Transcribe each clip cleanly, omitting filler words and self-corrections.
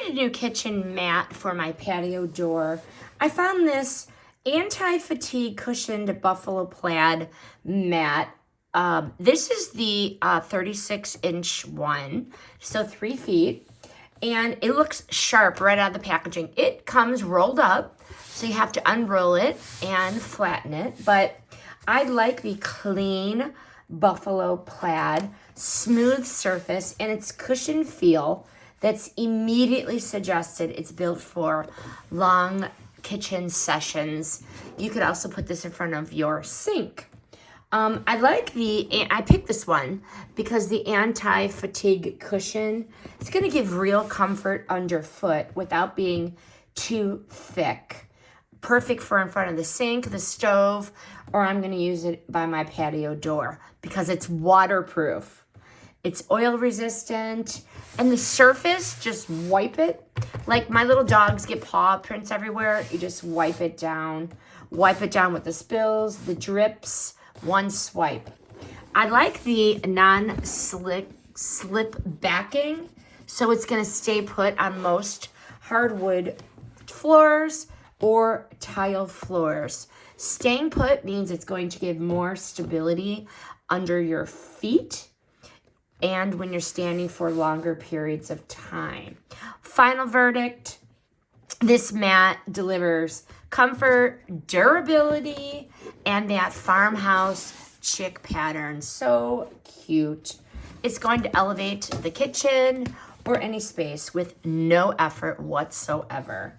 needed a new kitchen mat for my patio door. I found this anti-fatigue cushioned buffalo plaid mat. This is the 36-inch one, so 3 feet. And it looks sharp right out of the packaging. It comes rolled up, so you have to unroll it and flatten it. But I like the clean buffalo plaid, smooth surface, and its cushioned feel that's immediately suggested it's built for long kitchen sessions. You could also put this in front of your sink. I picked this one because the anti-fatigue cushion, it's going to give real comfort underfoot without being too thick. Perfect for in front of the sink, the stove, or I'm going to use it by my patio door because it's waterproof. It's oil resistant, and the surface, just wipe it. Like my little dogs get paw prints everywhere. You just wipe it down. Wipe it down with the spills, the drips. One swipe. I like the non-slip backing, so it's going to stay put on most hardwood floors or tile floors. Staying put means it's going to give more stability under your feet and when you're standing for longer periods of time. Final verdict, this mat delivers comfort, durability, and that farmhouse chick pattern. So cute. It's going to elevate the kitchen or any space with no effort whatsoever.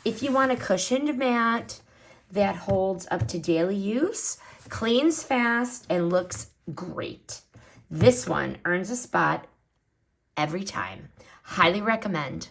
If you want a cushioned mat that holds up to daily use, cleans fast, and looks great, this one earns a spot every time. Highly recommend.